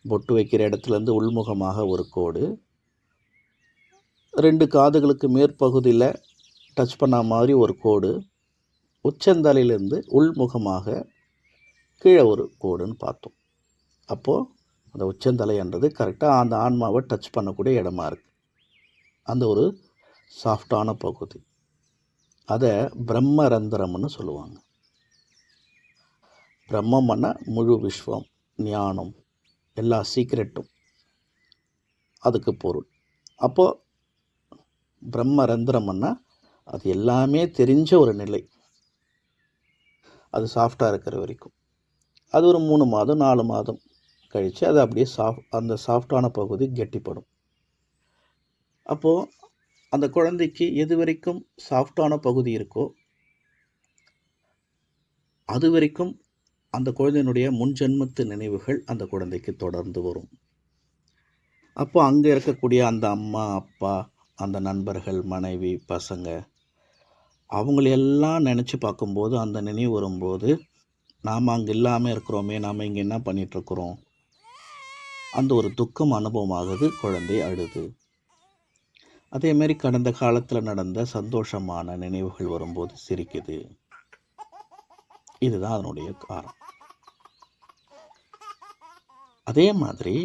பொட்டு வைக்கிற இடத்துலேருந்து உள்முகமாக ஒரு கோடு, 2 காதுகளுக்கு மேற்பகுதியில் டச் பண்ண மாதிரி ஒரு கோடு, உச்சந்தலையிலேருந்து உள்முகமாக கீழே ஒரு கோடுன்னு பார்த்தோம். அப்போது அந்த உச்சந்தலைன்றது கரெக்டாக அந்த ஆன்மாவை டச் பண்ணக்கூடிய இடமா இருக்குது. அந்த ஒரு சாஃப்டான பகுதி, அதை பிரம்மரந்திரம்னு சொல்லுவாங்க. பிரம்மம்னா முழு விஸ்வம், ஞானம், எல்லா சீக்ரெட்டும் அதுக்கு பொருள். அப்போது பிரம்மரந்திரம்னா அது எல்லாமே தெரிஞ்ச ஒரு நிலை. அது சாஃப்டாக இருக்கிற வரைக்கும், அது ஒரு 3 மாதம் 4 மாதம் கழித்து அது அப்படியே அந்த சாஃப்டான பகுதி கெட்டிப்படும். அப்போது அந்த குழந்தைக்கு எது வரைக்கும் சாஃப்டான பகுதி இருக்கோ அது வரைக்கும் அந்த குழந்தையினுடைய முன்ஜென்மத்து நினைவுகள் அந்த குழந்தைக்கு தொடர்ந்து வரும். அப்போ அங்கே இருக்கக்கூடிய அந்த அம்மா, அப்பா, அந்த நண்பர்கள், மனைவி, பசங்க அவங்களையெல்லாம் நினச்சி பார்க்கும்போது அந்த நினைவு வரும்போது நாம் அங்கே இல்லாமல் இருக்கிறோமே, நாம் இங்கே என்ன பண்ணிகிட்ருக்குறோம், அந்த ஒரு துக்கம் அனுபவமாகுது. குழந்தை அழுது. அதேமாரி கடந்த காலத்தில் நடந்த சந்தோஷமான நினைவுகள் வரும்போது சிரிக்குது. இதுதான் அதனுடைய காரணம். அதே மாதிரி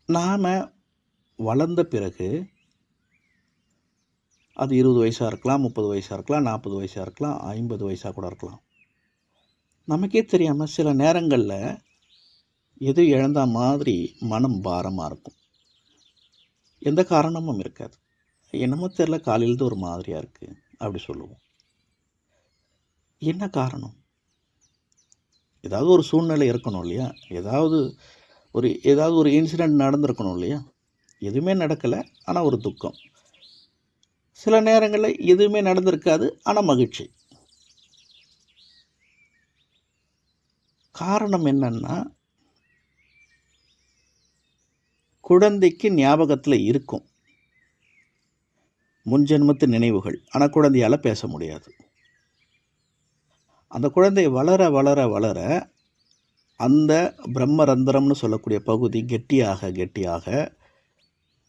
நாம் வளர்ந்த பிறகு அது 20 வயசாக இருக்கலாம், 30 வயசாக இருக்கலாம், 40 வயசாக இருக்கலாம், 50 வயசாக கூட இருக்கலாம். நமக்கே தெரியாமல் சில நேரங்களில் எது இழந்த மாதிரி மனம் பாரமாக இருக்கும். எந்த காரணமும் இருக்காது. என்னமோ தெரியல, காலையிலேருந்து ஒரு மாதிரியாக இருக்குது அப்படி சொல்லுவோம். என்ன காரணம்? ஏதாவது ஒரு சூழ்நிலை இருக்கணும் இல்லையா? ஏதாவது ஒரு இன்சிடெண்ட் நடந்திருக்கணும் இல்லையா? எதுவுமே நடக்கலை, ஆனால் ஒரு துக்கம். சில நேரங்களில் எதுவுமே நடந்திருக்காது, ஆனால் மகிழ்ச்சி. காரணம் என்னன்னா, குழந்தைக்கு ஞாபகத்தில் இருக்கும் முன்ஜென்மத்து நினைவுகள், ஆனால் குழந்தையால் பேச முடியாது. அந்த குழந்தை வளர வளர வளர அந்த பிரம்மரந்திரம்னு சொல்லக்கூடிய பகுதி கெட்டியாக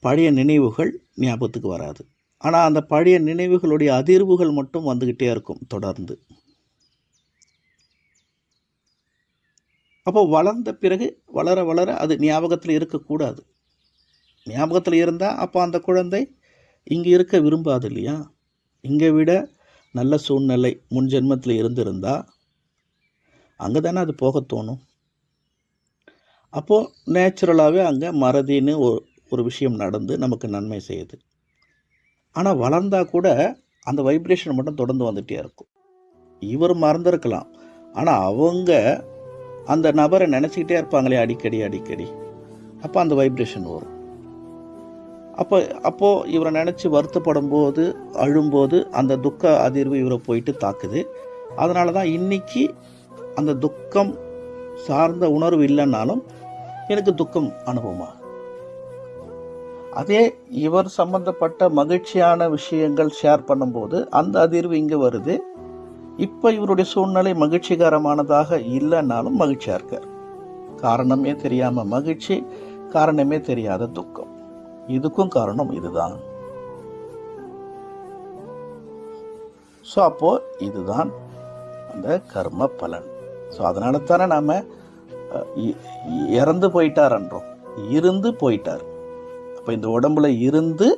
பழைய நினைவுகள் ஞாபகத்துக்கு வராது. ஆனால் அந்த பழைய நினைவுகளுடைய அதிர்வுகள் மட்டும் வந்துக்கிட்டே இருக்கும் தொடர்ந்து. அப்போ வளர்ந்த பிறகு வளர வளர அது ஞாபகத்தில் இருக்கக்கூடாது. ஞாபகத்தில் இருந்தால் அப்போ அந்த குழந்தை இங்கே இருக்க விரும்பாது இல்லையா? இங்கே விட நல்ல சூழ்நிலை முன் ஜென்மத்தில் இருந்திருந்தால் அங்கே தானே அது போக தோணும். அப்போது நேச்சுரலாகவே அங்கே மறதின்னு ஒரு விஷயம் நடந்து நமக்கு நன்மை செய்யுது. ஆனால் வளர்ந்தால் கூட அந்த வைப்ரேஷன் மட்டும் தொடர்ந்து வந்துகிட்டே இருக்கும். இவர் மறந்துருக்கலாம், ஆனால் அவங்க அந்த நபரை நினச்சிக்கிட்டே இருப்பாங்களே அடிக்கடி. அப்போ அந்த வைப்ரேஷன் வரும். அப்போது இவரை நினச்சி வருத்தப்படும் போது, அழும்போது அந்த துக்க அதிர்வு இவரை போயிட்டு தாக்குது. அதனால தான் இன்றைக்கி அந்த துக்கம் சார்ந்த உணர்வு இல்லைன்னாலும் எனக்கு துக்கம் அனுபவமாக. அதே இவர் சம்பந்தப்பட்ட மகிழ்ச்சியான விஷயங்கள் ஷேர் பண்ணும்போது அந்த அதிர்வு இங்கே வருது. இப்போ இவருடைய சூழ்நிலை மகிழ்ச்சிகரமானதாக இல்லைன்னாலும் மகிழ்ச்சியாக இருக்கார். காரணமே தெரியாமல் மகிழ்ச்சி, காரணமே தெரியாத துக்கம். இதுக்கும் காரணம் இதுதான். ஸோ அப்போது இதுதான் அந்த கர்ம பலன். ஸோ அதனால தானே நாம் இறந்து போயிட்டார்ன்றோம். இருந்து போயிட்டார். அப்போ இந்த உடம்புல இருந்து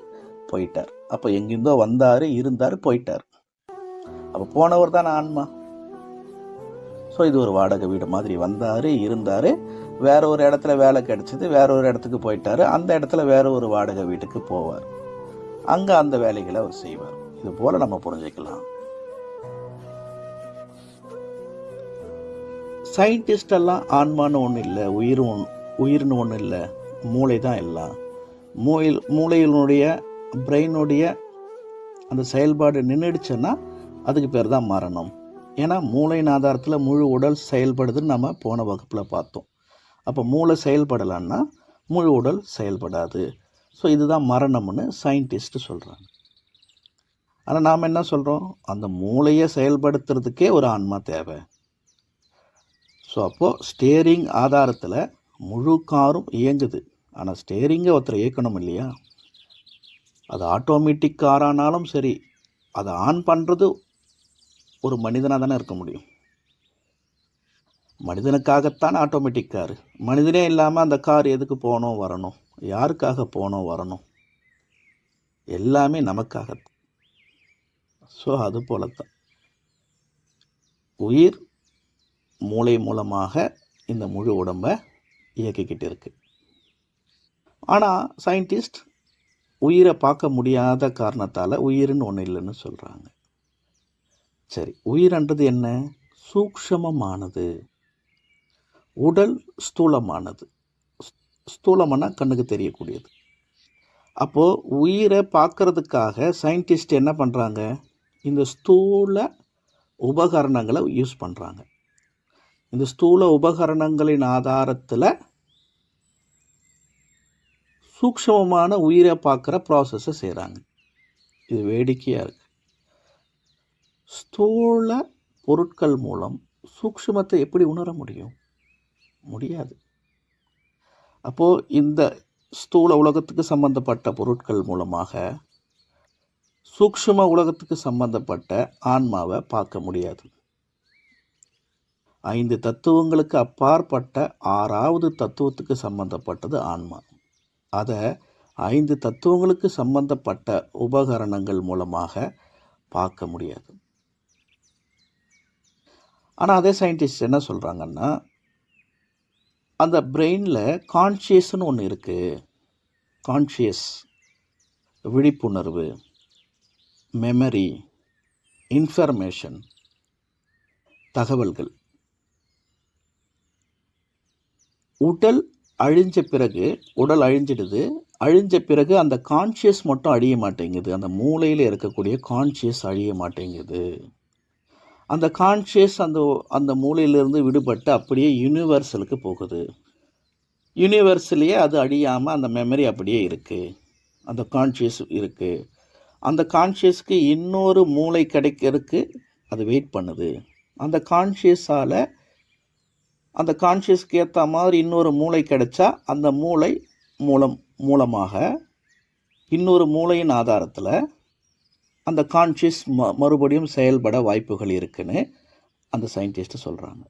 போயிட்டார். அப்போ எங்கிருந்தோ வந்தார், இருந்தார், போயிட்டார். அப்போ போனவர் தானே ஆன்மா. ஸோ இது ஒரு வாடகை வீடு மாதிரி. வந்தார், இருந்தார், வேற ஒரு இடத்துல வேலை கிடைச்சிது, வேற ஒரு இடத்துக்கு போயிட்டார். அந்த இடத்துல வேற ஒரு வாடகை வீட்டுக்கு போவார். அங்கே அந்த வேலைகளை அவர் செய்வார். இது போல் நம்ம புரிஞ்சுக்கலாம். சயின்டிஸ்டெல்லாம் ஆன்மான்னு ஒன்று இல்லை, உயிர்னு ஒன்று இல்லை, மூளை தான் எல்லாம். மூளையினுடைய பிரெயினுடைய அந்த செயல்பாடு நின்றுடுச்சுன்னா அதுக்கு பேர் தான் மரணம். ஏன்னா மூளையின் ஆதாரத்தில் முழு உடல் செயல்படுதுன்னு நம்ம போன வகுப்பில் பார்த்தோம். அப்போ மூளை செயல்படலைன்னா முழு உடல் செயல்படாது. ஸோ இதுதான் மரணம்னு சயின்டிஸ்ட்டு சொல்கிறாங்க. ஆனால் நாம் என்ன சொல்கிறோம்? அந்த மூளையை செயல்படுத்துறதுக்கே ஒரு ஆன்மா தேவை. ஸோ அப்போது ஸ்டேரிங் ஆதாரத்தில் முழு காரும் இயங்குது. ஆனால் ஸ்டேரிங்கை ஒருத்தர் இயக்கணும் இல்லையா? அது ஆட்டோமேட்டிக் காரானாலும் சரி, அதை ஆன் பண்ணுறது ஒரு மனிதனாக தானே இருக்க முடியும். மனிதனுக்காகத்தான் ஆட்டோமேட்டிக் காரு. மனிதனே இல்லாமல் அந்த கார் எதுக்கு போகணும் வரணும்? யாருக்காக போகணும் வரணும்? எல்லாமே நமக்காக. ஸோ அது போலத்தான் உயிர் மூளை மூலமாக இந்த முழு உடம்பை இயக்கிக்கிட்டு இருக்கு. ஆனால் சயின்டிஸ்ட் உயிரை பார்க்க முடியாத காரணத்தால் உயிர்னு ஒன்று இல்லைன்னு சொல்கிறாங்க. சரி, உயிர்ன்றது என்ன? சூக்ஷமமானது. உடல் ஸ்தூலமானது. ஸ்தூலம்னா கண்ணுக்கு தெரியக்கூடியது. அப்போது உயிரை பார்க்கறதுக்காக சயின்டிஸ்ட் என்ன பண்ணுறாங்க? இந்த ஸ்தூல உபகரணங்களை யூஸ் பண்ணுறாங்க. இந்த ஸ்தூல உபகரணங்களின் ஆதாரத்தில் சூக்ஷமமான உயிரை பார்க்குற ப்ராசஸை செய்கிறாங்க. இது வேடிக்கையாக இருக்குது. ஸ்தூல பொருட்கள் மூலம் சூக்ஷ்மத்தை எப்படி உணர முடியும்? முடியாது. அப்போது இந்த ஸ்தூல உலகத்துக்கு சம்பந்தப்பட்ட பொருட்கள் மூலமாக சூக்ஷ்ம உலகத்துக்கு சம்பந்தப்பட்ட ஆன்மாவை பார்க்க முடியாது. 5 தத்துவங்களுக்கு அப்பாற்பட்ட 6வது தத்துவத்துக்கு சம்பந்தப்பட்டது ஆன்மா. அதை 5 தத்துவங்களுக்கு சம்பந்தப்பட்ட உபகரணங்கள் மூலமாக பார்க்க முடியாது. ஆனால் அதே சயின்டிஸ்ட் என்ன சொல்கிறாங்கன்னா, அந்த பிரெயினில் கான்ஷியஸ்னு ஒன்று இருக்குது. கான்ஷியஸ், விழிப்புணர்வு, மெமரி, இன்ஃபர்மேஷன், தகவல்கள். உடல் அழிஞ்ச பிறகு, உடல் அழிஞ்சிடுது. அழிஞ்ச பிறகு அந்த கான்ஷியஸ் மட்டும் அழிய மாட்டேங்குது. அந்த மூளையில் இருக்கக்கூடிய கான்ஷியஸ் அழிய மாட்டேங்குது. அந்த கான்ஷியஸ் அந்த மூளையிலிருந்து விடுபட்டு அப்படியே யூனிவர்சலுக்கு போகுது. யூனிவர்ஸ்லேயே அது அழியாமல் அந்த மெமரி அப்படியே இருக்குது, அந்த கான்ஷியஸ் இருக்குது. அந்த கான்ஷியஸ்க்கு இன்னொரு மூளை கிடைக்கிறதுக்கு அது வெயிட் பண்ணுது. அந்த கான்ஷியஸால் அந்த கான்ஷியஸ்க்கு ஏற்ற மாதிரி இன்னொரு மூளை கிடைச்சா அந்த மூளை மூலமாக இன்னொரு மூளையின் ஆதாரத்தில் அந்த கான்ஷியஸ் மறுபடியும் செயல்பட வாய்ப்புகள் இருக்குன்னு அந்த சயின்டிஸ்ட்டு சொல்கிறாங்க.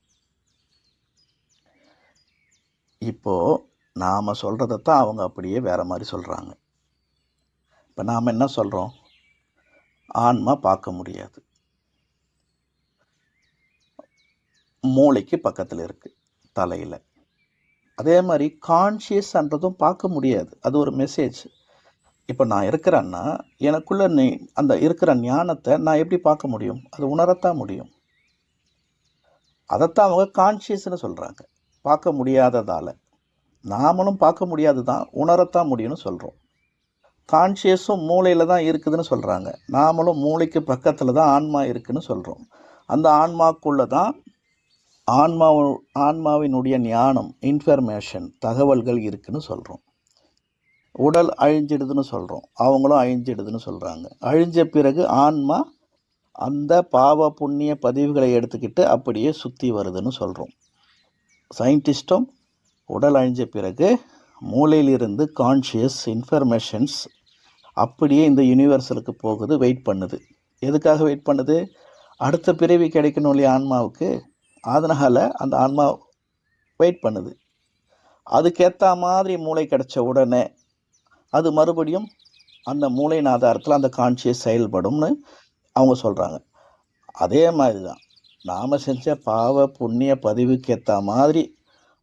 இப்போது நாம் சொல்கிறதைத்தான் அவங்க அப்படியே வேறு மாதிரி சொல்கிறாங்க. இப்போ நாம் என்ன சொல்கிறோம்? ஆன்மா பார்க்க முடியாது, மூளைக்கு பக்கத்தில் இருக்குது, தலையில். அதே மாதிரி கான்ஷியஸ்ன்றதும் பார்க்க முடியாது, அது ஒரு மெசேஜ். இப்போ நான் இருக்கிறேன்னா எனக்குள்ளே அந்த இருக்கிற ஞானத்தை நான் எப்படி பார்க்க முடியும்? அது உணரத்தான் முடியும். அதைத்தான் அவங்க கான்ஷியஸ்னு சொல்கிறாங்க. பார்க்க முடியாததால் நாமளும் பார்க்க முடியாது தான், உணரத்தான் முடியும்னு சொல்கிறோம். கான்ஷியஸும் மூளையில் தான் இருக்குதுன்னு சொல்கிறாங்க. நாமளும் மூளைக்கு பக்கத்தில் தான் ஆன்மா இருக்குதுன்னு சொல்கிறோம். அந்த ஆன்மாக்குள்ளே தான் ஆன்மாவினுடைய ஞானம், இன்ஃபர்மேஷன், தகவல்கள் இருக்குதுன்னு சொல்கிறோம். உடல் அழிஞ்சிடுதுன்னு சொல்கிறோம், அவங்களும் அழிஞ்சிடுதுன்னு சொல்கிறாங்க. அழிஞ்ச பிறகு ஆன்மா அந்த பாவ புண்ணிய பதிவுகளை எடுத்துக்கிட்டு அப்படியே சுற்றி வருதுன்னு சொல்கிறோம். சயின்டிஸ்ட்டும் உடல் அழிஞ்ச பிறகு மூளையிலிருந்து கான்ஷியஸ் இன்ஃபர்மேஷன்ஸ் அப்படியே இந்த யூனிவர்சலுக்கு போகுது, வெயிட் பண்ணுது. எதுக்காக வெயிட் பண்ணுது? அடுத்த பிறவி கிடைக்கணும் இல்லையா ஆன்மாவுக்கு. அதனால் அந்த ஆன்மா வெயிட் பண்ணுது. அதுக்கேற்ற மாதிரி மூளை கிடைச்ச உடனே அது மறுபடியும் அந்த மூளையின் ஆதாரத்தில் அந்த கான்ஷியஸ் செயல்படும்னு அவங்க சொல்கிறாங்க. அதே மாதிரி தான் நாம் செஞ்ச பாவ புண்ணிய பதிவுக்கு ஏற்ற மாதிரி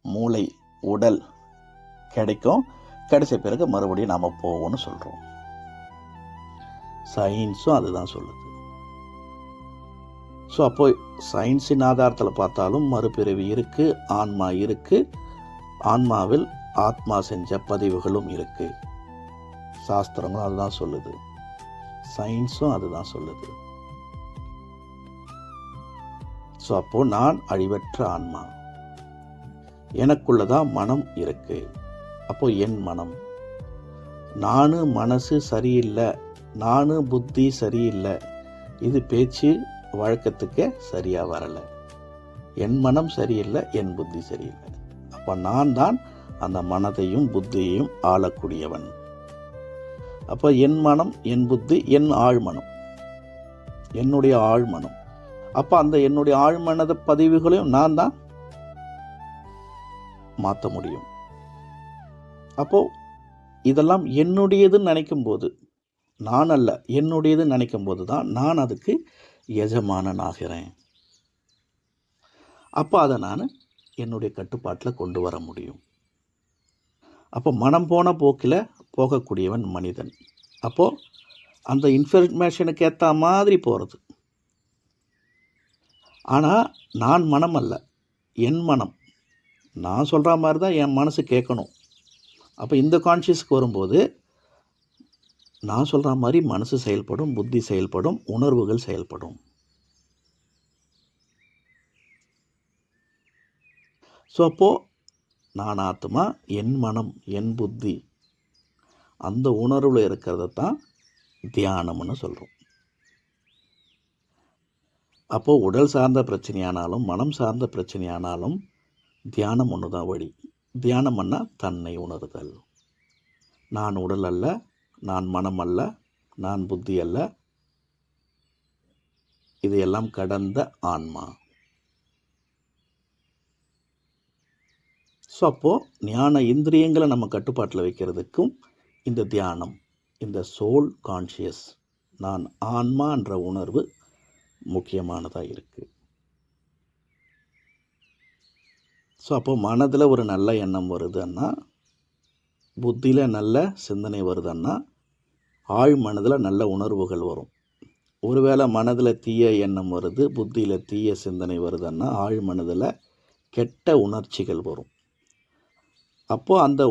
மூளை, உடல் கிடைக்கும். கிடைச்ச பிறகு மறுபடியும் நாம் போவோம்னு சொல்கிறோம். சயின்ஸும் அதுதான் சொல்லுது. ஸோ அப்போ சயின்ஸின் ஆதாரத்தில் பார்த்தாலும் மறுபிறவி இருக்குது, ஆன்மா இருக்குது, ஆன்மாவில் ஆத்மா செஞ்ச பதிவுகளும் இருக்குது. சாஸ்திரங்களும் அதுதான் சொல்லுது, சயின்ஸும் அதுதான் சொல்லுது. ஸோ அப்போது நான் அழிவற்ற ஆன்மா, எனக்குள்ளதான் மனம் இருக்கு. அப்போது என் மனம், நானு மனசு சரியில்லை, நானு புத்தி சரியில்லை, இது பேச்சு வழக்கத்துக்கே சரியாக வரலை. என் மனம் சரியில்லை, என் புத்தி சரியில்லை. அப்போ நான் தான் அந்த மனதையும் புத்தியையும் ஆளக்கூடியவன். அப்போ என் மனம், என் புத்தி, என் ஆழ்மனம், என்னுடைய ஆழ்மனம். அப்போ அந்த என்னுடைய ஆழ்மனத பதிவுகளையும் நான் தான் மாற்ற முடியும். அப்போ இதெல்லாம் என்னுடையதுன்னு நினைக்கும் போது, நான் அல்ல, என்னுடையதுன்னு நினைக்கும் போது தான் நான் அதுக்கு எஜமானன் ஆகிறேன். அப்போ அதை நான் என்னுடைய கட்டுப்பாட்டில் கொண்டு வர முடியும். அப்போ மனம் போன போக்கில் போகக்கூடியவன் மனிதன். அப்போது அந்த இன்ஃபர்மேஷனுக்கு ஏற்ற மாதிரி போகிறது. ஆனால் நான் மனம் அல்ல, என் மனம். நான் சொல்கிற மாதிரி தான் என் மனசு கேட்கணும். அப்போ இந்த கான்ஷியஸ்க்கு வரும்போது நான் சொல்கிற மாதிரி மனசு செயல்படும், புத்தி செயல்படும், உணர்வுகள் செயல்படும். ஸோ அப்போது நான் ஆத்மா, என் மனம், என் புத்தி, அந்த உணர்வில் இருக்கிறத தான் தியானம்னு சொல்கிறோம். அப்போது உடல் சார்ந்த பிரச்சனையானாலும் மனம் சார்ந்த பிரச்சனையானாலும் தியானம் ஒன்று தான் வழி. தியானம் பண்ணால் தன்னை உணர்தல். நான் உடல் அல்ல, நான் மனம் அல்ல, நான் புத்தி அல்ல, இதையெல்லாம் கடந்த ஆன்மா. ஸோ அப்போது ஞான இந்திரியங்களை நம்ம கட்டுப்பாட்டில் வைக்கிறதுக்கும் இந்த தியானம், இந்த சோல் கான்ஷியஸ், நான் ஆன்மான்ற உணர்வு முக்கியமானதாக இருக்குது. ஸோ அப்போ மனதில் ஒரு நல்ல எண்ணம் வருதுன்னா, புத்தியில் நல்ல சிந்தனை வருதுன்னா, ஆழ் மனதில் நல்ல உணர்வுகள் வரும். ஒருவேளை மனதில் தீய எண்ணம் வருது, புத்தியில் தீய சிந்தனை வருதுன்னா, ஆழ் மனதில் கெட்ட உணர்ச்சிகள் வரும். அப்போது அந்த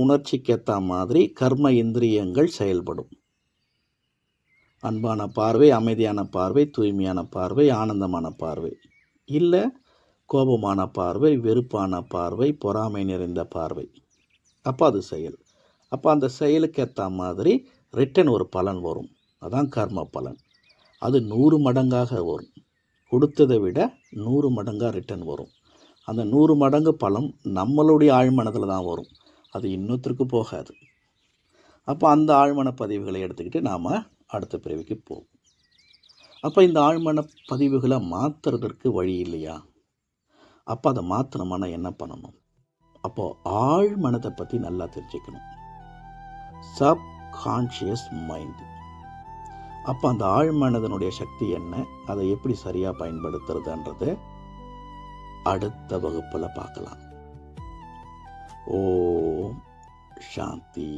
உணர்ச்சிக்கேற்ற மாதிரி கர்ம இந்திரியங்கள் செயல்படும். அன்பான பார்வை, அமைதியான பார்வை, தூய்மையான பார்வை, ஆனந்தமான பார்வை, இல்லை கோபமான பார்வை, வெறுப்பான பார்வை, பொறாமை நிறைந்த பார்வை. அப்போ அது செயல். அப்போ அந்த செயலுக்கேற்ற மாதிரி ரிட்டன் ஒரு பலன் வரும். அதான் கர்ம பலன். அது 100 மடங்காக வரும். கொடுத்ததை விட 100 மடங்காக ரிட்டன் வரும். அந்த 100 மடங்கு பலம் நம்மளுடைய ஆழ்மனதில் தான் வரும். அது இன்னொருத்தருக்கு போகாது. அப்போ அந்த ஆழ்மன பதிவுகளை எடுத்துக்கிட்டு நாம் அடுத்த பிறவிக்கு போவோம். அப்போ இந்த ஆழ்மன பதிவுகளை மாற்றுறதற்கு வழி இல்லையா? அப்போ அதை மாற்றணுமானா என்ன பண்ணணும்? அப்போது ஆழ்மனதை பற்றி நல்லா தெரிஞ்சுக்கணும். Subconscious mind. அப்போ அந்த ஆழ்மனதனுடைய சக்தி என்ன, அதை எப்படி சரியாக பயன்படுத்துறதுன்றது அடுத்த வகுப்பில் பார்க்கலாம். ஓம் சாந்தி.